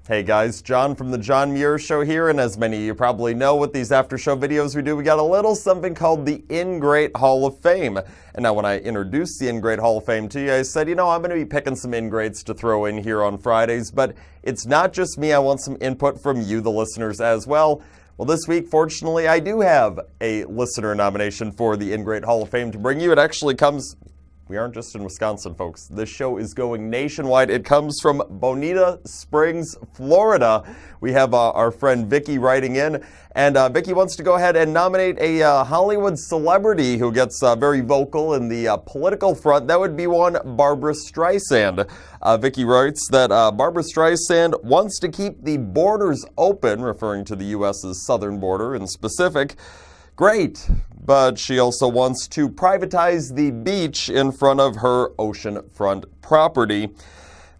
Hey guys, John from the John Muir Show here, and as many of you probably know, with these after show videos we do, we got a little something called the In-Great Hall of Fame. And now when I introduced the In-Great Hall of Fame to you, I said, I'm going to be picking some in-greats to throw in here on Fridays, but it's not just me, I want some input from you, the listeners, as well. Well, this week, fortunately, I do have a listener nomination for the In-Great Hall of Fame to bring you. It actually comes... We aren't just in Wisconsin, folks. This show is going nationwide. It comes from Bonita Springs, Florida. We have our friend Vicky writing in, and Vicky wants to go ahead and nominate a Hollywood celebrity who gets very vocal in the political front. That would be one Barbra Streisand. Vicky writes that Barbra Streisand wants to keep the borders open, referring to the U.S.'s southern border in specific. Great, but she also wants to privatize the beach in front of her oceanfront property.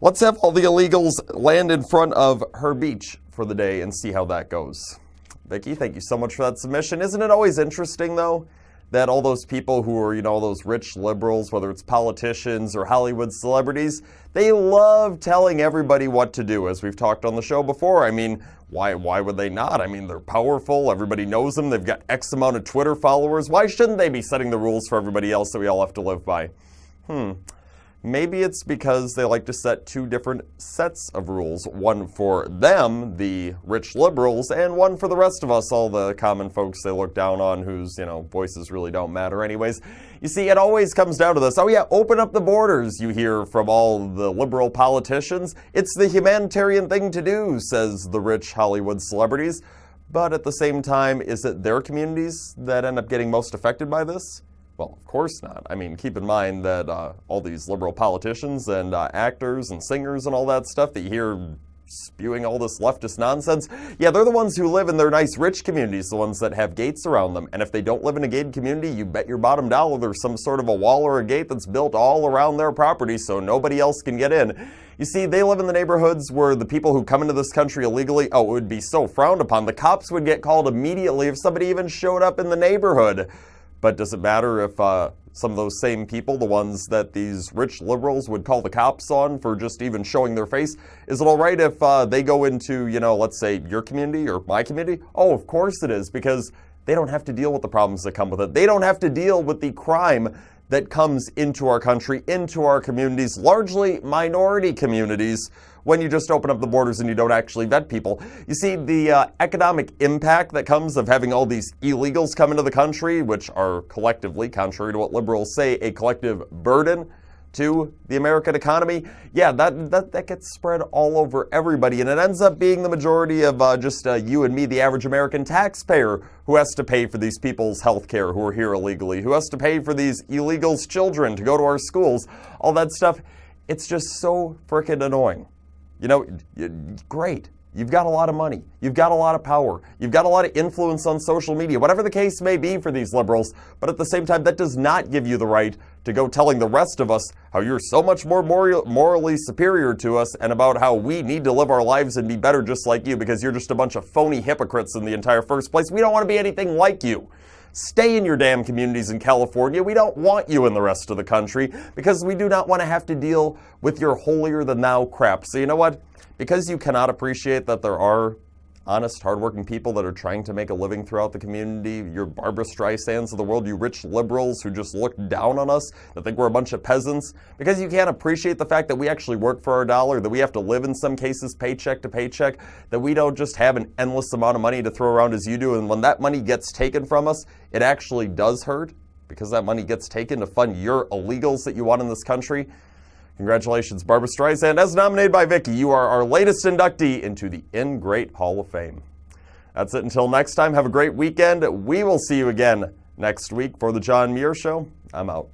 Let's have all the illegals land in front of her beach for the day and see how that goes. Vicky, thank you so much for that submission. Isn't it always interesting, though, that all those people who are, all those rich liberals, whether it's politicians or Hollywood celebrities, they love telling everybody what to do, as we've talked on the show before. I mean, why would they not? I mean, they're powerful. Everybody knows them. They've got X amount of Twitter followers. Why shouldn't they be setting the rules for everybody else that we all have to live by? Maybe it's because they like to set two different sets of rules. One for them, the rich liberals, and one for the rest of us, all the common folks they look down on whose, voices really don't matter anyways. You see, it always comes down to this. Oh yeah, open up the borders, you hear from all the liberal politicians. It's the humanitarian thing to do, says the rich Hollywood celebrities. But at the same time, is it their communities that end up getting most affected by this? Well, of course not. I mean, keep in mind that all these liberal politicians and actors and singers and all that stuff that you hear spewing all this leftist nonsense, yeah, they're the ones who live in their nice rich communities, the ones that have gates around them. And if they don't live in a gated community, you bet your bottom dollar there's some sort of a wall or a gate that's built all around their property so nobody else can get in. You see, they live in the neighborhoods where the people who come into this country illegally, it would be so frowned upon. The cops would get called immediately if somebody even showed up in the neighborhood. But does it matter if some of those same people, the ones that these rich liberals would call the cops on for just even showing their face, is it all right if they go into, let's say your community or my community? Oh, of course it is, because they don't have to deal with the problems that come with it. They don't have to deal with the crime that comes into our country, into our communities, largely minority communities, when you just open up the borders and you don't actually vet people. You see, the economic impact that comes of having all these illegals come into the country, which are collectively, contrary to what liberals say, a collective burden to the American economy, yeah, that gets spread all over everybody, and it ends up being the majority of just you and me, the average American taxpayer, who has to pay for these people's health care who are here illegally, who has to pay for these illegals' children to go to our schools, all that stuff. It's just so frickin' annoying. Great. You've got a lot of money. You've got a lot of power. You've got a lot of influence on social media, whatever the case may be for these liberals. But at the same time, that does not give you the right to go telling the rest of us how you're so much more morally superior to us and about how we need to live our lives and be better just like you because you're just a bunch of phony hypocrites in the entire first place. We don't want to be anything like you. Stay in your damn communities in California. We don't want you in the rest of the country because we do not want to have to deal with your holier-than-thou crap. So you know what? Because you cannot appreciate that there are honest, hardworking people that are trying to make a living throughout the community, your Barbra Streisands of the world, you rich liberals who just look down on us, that think we're a bunch of peasants, because you can't appreciate the fact that we actually work for our dollar, that we have to live in some cases paycheck to paycheck, that we don't just have an endless amount of money to throw around as you do, and when that money gets taken from us, it actually does hurt, because that money gets taken to fund your illegals that you want in this country. Congratulations, Barbra Streisand. As nominated by Vicky, you are our latest inductee into the In-Great Hall of Fame. That's it until next time. Have a great weekend. We will see you again next week for the John Muir Show. I'm out.